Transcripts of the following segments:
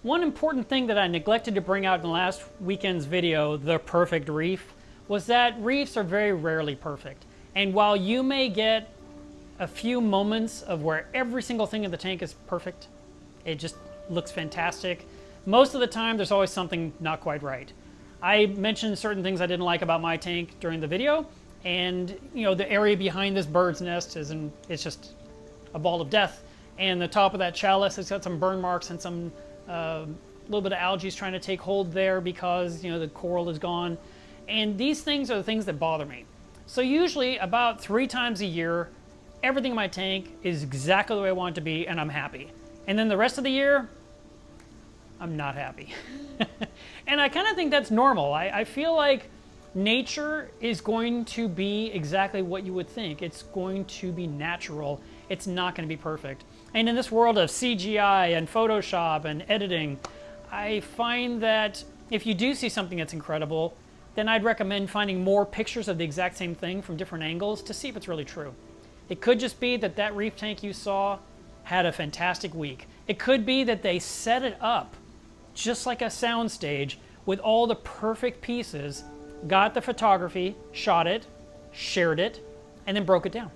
One important thing that I neglected to bring out in last weekend's video, The Perfect Reef, was that reefs are very rarely perfect. And while you may get a few moments of where every single thing in the tank is perfect, it just looks fantastic, most of the time there's always something not quite right. I mentioned certain things I didn't like about my tank during the video, and the area behind this bird's nest it's just a ball of death, and the top of that chalice has got some burn marks and some little bit of algae is trying to take hold there because the coral is gone. And these things are the things that bother me. So usually about 3 times a year, everything in my tank is exactly the way I want it to be, and I'm happy. And then the rest of the year, I'm not happy. And I kind of think that's normal. I feel like nature is going to be exactly what you would think. It's going to be natural. It's not going to be perfect. And in this world of CGI and Photoshop and editing, I find that if you do see something that's incredible, then I'd recommend finding more pictures of the exact same thing from different angles to see if it's really true. It could just be that that reef tank you saw had a fantastic week. It could be that they set it up just like a soundstage with all the perfect pieces, got the photography, shot it, shared it, and then broke it down.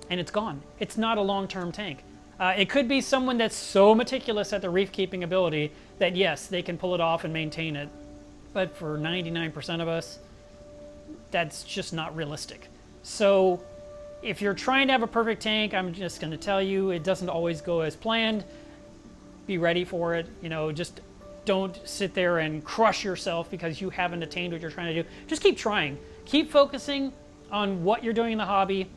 And it's gone. It's not a long-term tank. It could be someone that's so meticulous at the reef keeping ability that yes, they can pull it off and maintain it. But for 99% of us, that's just not realistic. So if you're trying to have a perfect tank, I'm just going to tell you it doesn't always go as planned. Be ready for it. Just don't sit there and crush yourself because you haven't attained what you're trying to do. Just keep trying. Keep focusing on what you're doing in the hobby,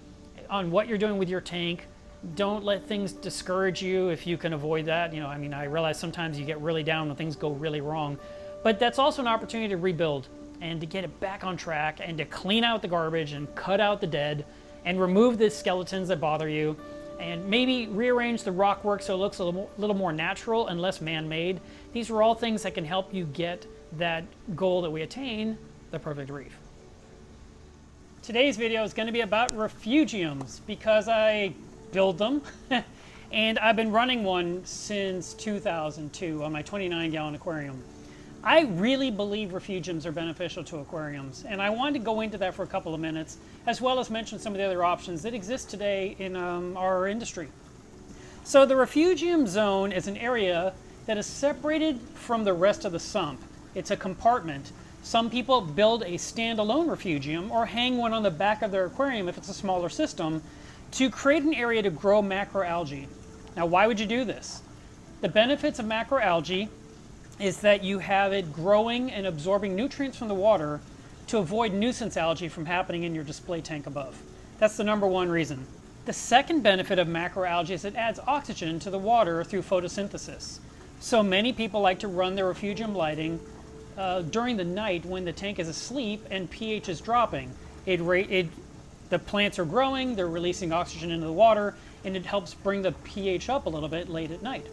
on what you're doing with your tank. Don't let things discourage you if you can avoid that. I realize sometimes you get really down when things go really wrong, but that's also an opportunity to rebuild and to get it back on track and to clean out the garbage and cut out the dead and remove the skeletons that bother you and maybe rearrange the rock work so it looks a little more natural and less man-made. These are all things that can help you get that goal that we attain, the perfect reef. Today's video is going to be about refugiums because I build them and I've been running one since 2002 on my 29-gallon aquarium. I really believe refugiums are beneficial to aquariums, and I wanted to go into that for a couple of minutes, as well as mention some of the other options that exist today in our industry. So the refugium zone is an area that is separated from the rest of the sump. It's a compartment. Some people build a standalone refugium or hang one on the back of their aquarium if it's a smaller system to create an area to grow macroalgae. Now, why would you do this? The benefits of macroalgae is that you have it growing and absorbing nutrients from the water to avoid nuisance algae from happening in your display tank above. That's the number one reason. The second benefit of macroalgae is it adds oxygen to the water through photosynthesis. So many people like to run their refugium lighting during the night when the tank is asleep and pH is dropping. The plants are growing, they're releasing oxygen into the water, and it helps bring the pH up a little bit late at night.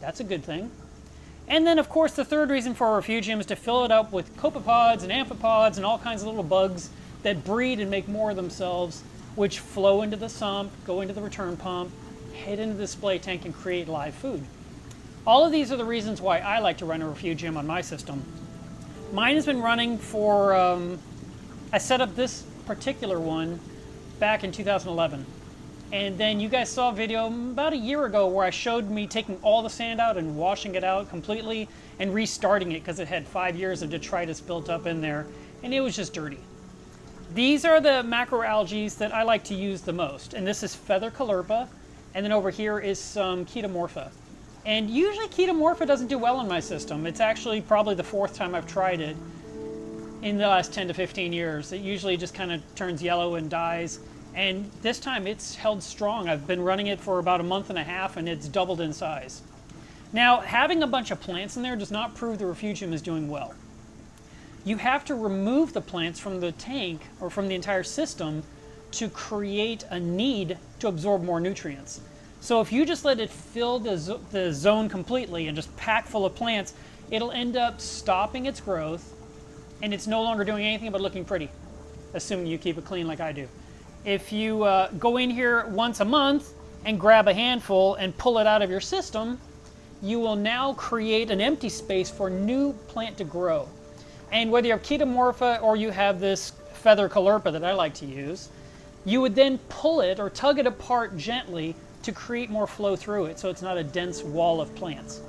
That's a good thing. And then, of course, the third reason for a refugium is to fill it up with copepods and amphipods and all kinds of little bugs that breed and make more of themselves, which flow into the sump, go into the return pump, head into the display tank, and create live food. All of these are the reasons why I like to run a refugium on my system. Mine has been running for, I set up this particular one back in 2011. And then you guys saw a video about a year ago where I showed me taking all the sand out and washing it out completely and restarting it because it had 5 years of detritus built up in there and it was just dirty. These are the macroalgae that I like to use the most. And this is feather caulerpa, and then over here is some chaetomorpha. And usually chaetomorpha doesn't do well in my system. It's actually probably the 4th time I've tried it in the last 10 to 15 years. It usually just kind of turns yellow and dies. And this time it's held strong. I've been running it for about a month and a half and it's doubled in size. Now, having a bunch of plants in there does not prove the refugium is doing well. You have to remove the plants from the tank or from the entire system to create a need to absorb more nutrients. So if you just let it fill the zone completely and just pack full of plants, it'll end up stopping its growth and it's no longer doing anything but looking pretty, assuming you keep it clean like I do. If you go in here once a month and grab a handful and pull it out of your system, you will now create an empty space for new plant to grow. And whether you have Chaetomorpha or you have this feather Caulerpa that I like to use, you would then pull it or tug it apart gently to create more flow through it so it's not a dense wall of plants.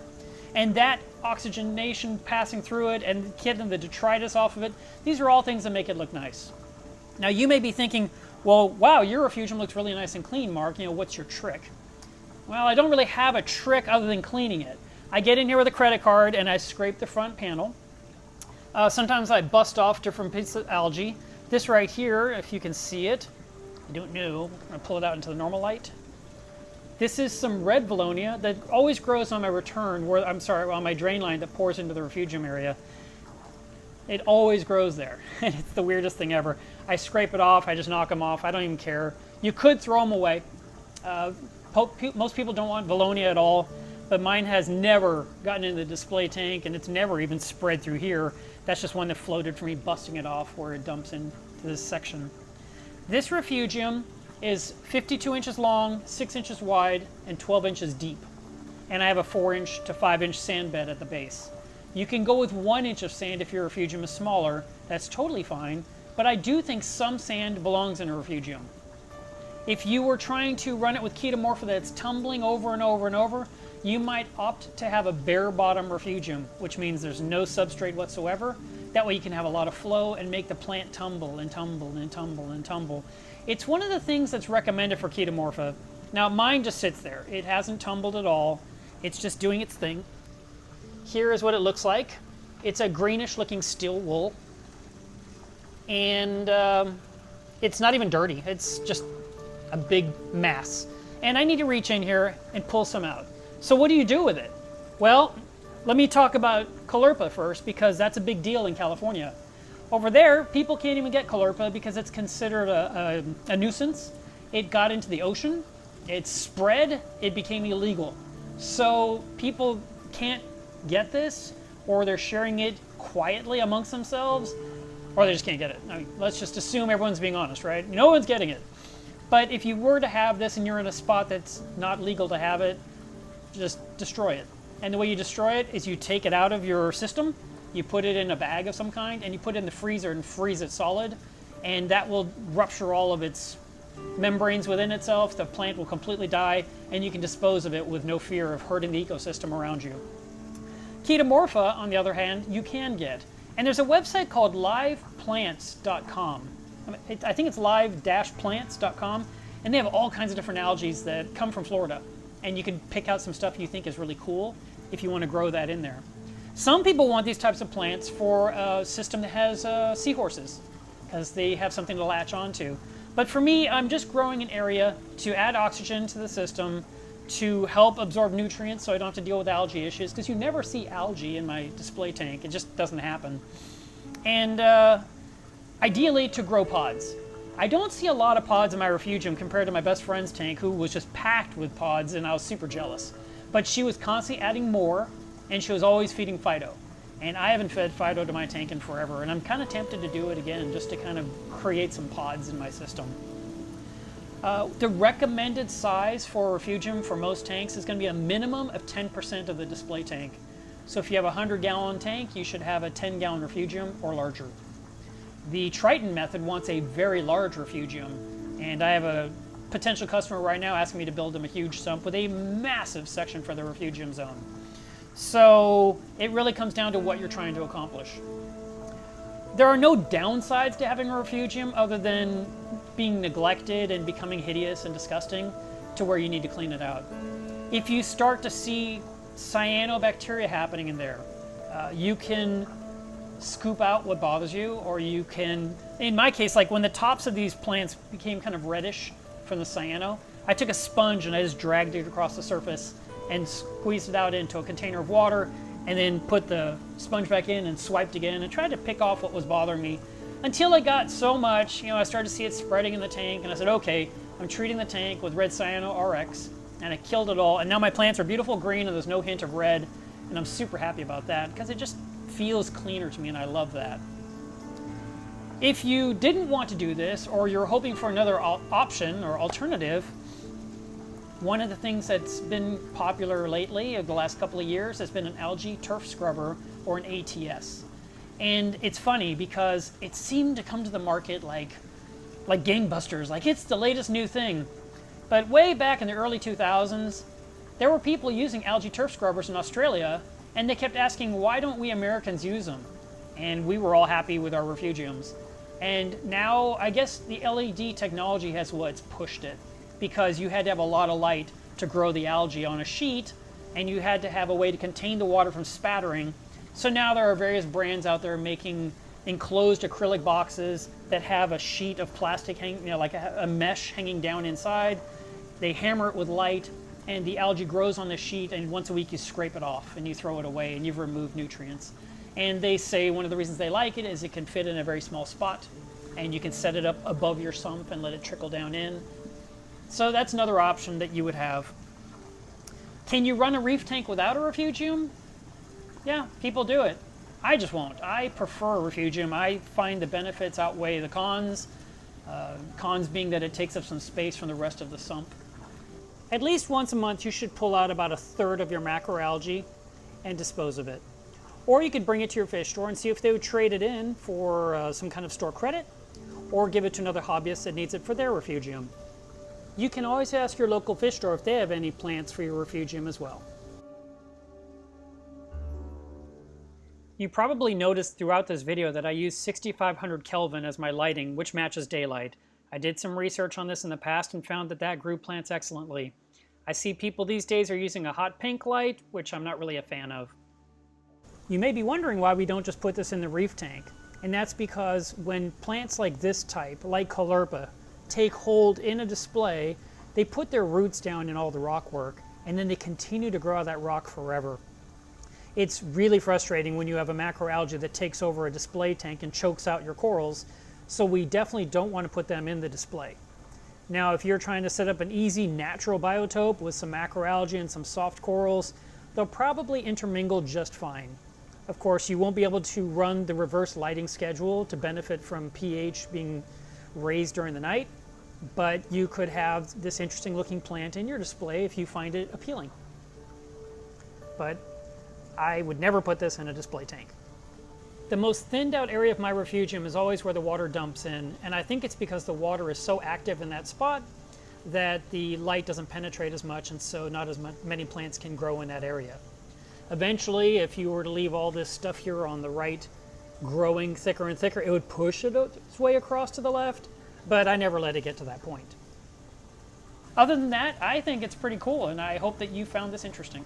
And that oxygenation passing through it and getting the detritus off of it, these are all things that make it look nice. Now you may be thinking, well, wow, your Refugium looks really nice and clean, Mark. You know, what's your trick? Well, I don't really have a trick other than cleaning it. I get in here with a credit card and I scrape the front panel. Sometimes I bust off different pieces of algae. This right here, if you can see it, I don't know, I'm going to pull it out into the normal light. This is some red Valonia that always grows on my return, on my drain line that pours into the Refugium area. It always grows there. It's the weirdest thing ever. I scrape it off, I just knock them off, I don't even care. You could throw them away. Most people don't want Valonia at all, but mine has never gotten in the display tank and it's never even spread through here. That's just one that floated from me busting it off where it dumps into this section. This Refugium is 52 inches long, 6 inches wide, and 12 inches deep. And I have a 4-inch to 5-inch sand bed at the base. You can go with 1 inch of sand if your Refugium is smaller. That's totally fine, but I do think some sand belongs in a Refugium. If you were trying to run it with Chaetomorpha that's tumbling over and over and over, you might opt to have a bare bottom Refugium, which means there's no substrate whatsoever. That way you can have a lot of flow and make the plant tumble and tumble and tumble and tumble. It's one of the things that's recommended for Chaetomorpha. Now mine just sits there. It hasn't tumbled at all. It's just doing its thing. Here is what it looks like. It's a greenish looking steel wool. And it's not even dirty. It's just a big mass. And I need to reach in here and pull some out. So what do you do with it? Well, let me talk about Caulerpa first, because that's a big deal in California. Over there, people can't even get Caulerpa because it's considered a nuisance. It got into the ocean, it spread, it became illegal. So people can't get this, or they're sharing it quietly amongst themselves, or they just can't get it. I mean, let's just assume everyone's being honest, right? No one's getting it. But if you were to have this and you're in a spot that's not legal to have it, just destroy it. And the way you destroy it is you take it out of your system, you put it in a bag of some kind, and you put it in the freezer and freeze it solid, and that will rupture all of its membranes within itself. The plant will completely die, and you can dispose of it with no fear of hurting the ecosystem around you. Chaetomorpha, on the other hand, you can get. And there's a website called liveplants.com. I think it's live-plants.com, and they have all kinds of different algae that come from Florida. And you can pick out some stuff you think is really cool if you want to grow that in there. Some people want these types of plants for a system that has seahorses, because they have something to latch onto. But for me, I'm just growing an area to add oxygen to the system, to help absorb nutrients so I don't have to deal with algae issues, because you never see algae in my display tank. It just doesn't happen. And ideally to grow pods. I don't see a lot of pods in my Refugium compared to my best friend's tank, who was just packed with pods, and I was super jealous. But she was constantly adding more, and she was always feeding Fido. And I haven't fed Fido to my tank in forever, and I'm kind of tempted to do it again just to kind of create some pods in my system. The recommended size for a Refugium for most tanks is going to be a minimum of 10% of the display tank. So if you have a 100-gallon tank, you should have a 10-gallon Refugium or larger. The Triton method wants a very large Refugium, and I have a potential customer right now asking me to build them a huge sump with a massive section for the Refugium zone. So it really comes down to what you're trying to accomplish. There are no downsides to having a Refugium other than being neglected and becoming hideous and disgusting to where you need to clean it out. If you start to see cyanobacteria happening in there, you can scoop out what bothers you, or you can, in my case, like when the tops of these plants became kind of reddish from the cyano, I took a sponge and I just dragged it across the surface and squeezed it out into a container of water, and then put the sponge back in and swiped again and tried to pick off what was bothering me, until I got so much, I started to see it spreading in the tank, and I said, okay, I'm treating the tank with red cyano RX, and I killed it all, and now my plants are beautiful green and there's no hint of red, and I'm super happy about that because it just feels cleaner to me, and I love that. If you didn't want to do this, or you're hoping for another option or alternative, One of the things that's been popular lately over the last couple of years has been an algae turf scrubber, or an ATS. And it's funny because it seemed to come to the market like gangbusters, like it's the latest new thing. But way back in the early 2000s, there were people using algae turf scrubbers in Australia, and they kept asking, why don't we Americans use them? And we were all happy with our Refugiums. And now, I guess the LED technology has what's pushed it, because you had to have a lot of light to grow the algae on a sheet, and you had to have a way to contain the water from spattering. So now there are various brands out there making enclosed acrylic boxes that have a sheet of plastic hanging, like a mesh hanging down inside. They hammer it with light, and the algae grows on the sheet, and once a week you scrape it off and you throw it away and you've removed nutrients. And they say one of the reasons they like it is it can fit in a very small spot, and you can set it up above your sump and let it trickle down in. So that's another option that you would have. Can you run a reef tank without a refugium? Yeah, people do it. I just won't. I prefer a refugium. I find the benefits outweigh the cons. Cons being that it takes up some space from the rest of the sump. At least once a month you should pull out about 1/3 of your macroalgae and dispose of it. Or you could bring it to your fish store and see if they would trade it in for some kind of store credit, or give it to another hobbyist that needs it for their refugium. You can always ask your local fish store if they have any plants for your refugium as well. You probably noticed throughout this video that I use 6500 Kelvin as my lighting, which matches daylight. I did some research on this in the past and found that that grew plants excellently. I see people these days are using a hot pink light, which I'm not really a fan of. You may be wondering why we don't just put this in the reef tank, and that's because when plants like this type, like Caulerpa, take hold in a display, they put their roots down in all the rock work, and then they continue to grow out of that rock forever. It's really frustrating when you have a macroalgae that takes over a display tank and chokes out your corals, so we definitely don't want to put them in the display. Now, if you're trying to set up an easy natural biotope with some macroalgae and some soft corals, they'll probably intermingle just fine. Of course, you won't be able to run the reverse lighting schedule to benefit from pH being raised during the night, but you could have this interesting looking plant in your display if you find it appealing. But I would never put this in a display tank. The most thinned out area of my refugium is always where the water dumps in, and I think it's because the water is so active in that spot that the light doesn't penetrate as much, and so not as many plants can grow in that area. Eventually, if you were to leave all this stuff here on the right growing thicker and thicker, it would push its way across to the left, but I never let it get to that point. Other than that, I think it's pretty cool, and I hope that you found this interesting.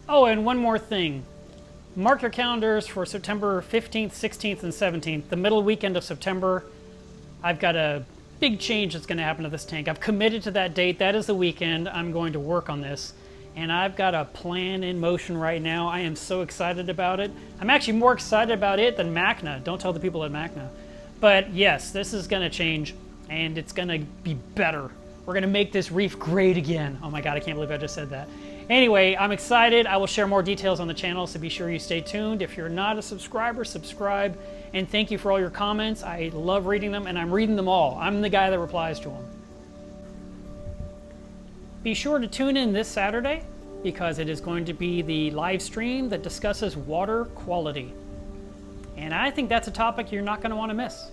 Oh, and one more thing. Mark your calendars for September 15th, 16th, and 17th, the middle weekend of September. I've got a big change that's going to happen to this tank. I've committed to that date. That is the weekend I'm going to work on this. And I've got a plan in motion right now. I am so excited about it. I'm actually more excited about it than Macna. Don't tell the people at Macna. But yes, this is going to change, and it's going to be better. We're going to make this reef great again. Oh my God, I can't believe I just said that. Anyway, I'm excited. I will share more details on the channel, so be sure you stay tuned. If you're not a subscriber, subscribe. And thank you for all your comments. I love reading them, and I'm reading them all. I'm the guy that replies to them. Be sure to tune in this Saturday, because it is going to be the live stream that discusses water quality. And I think that's a topic you're not going to want to miss.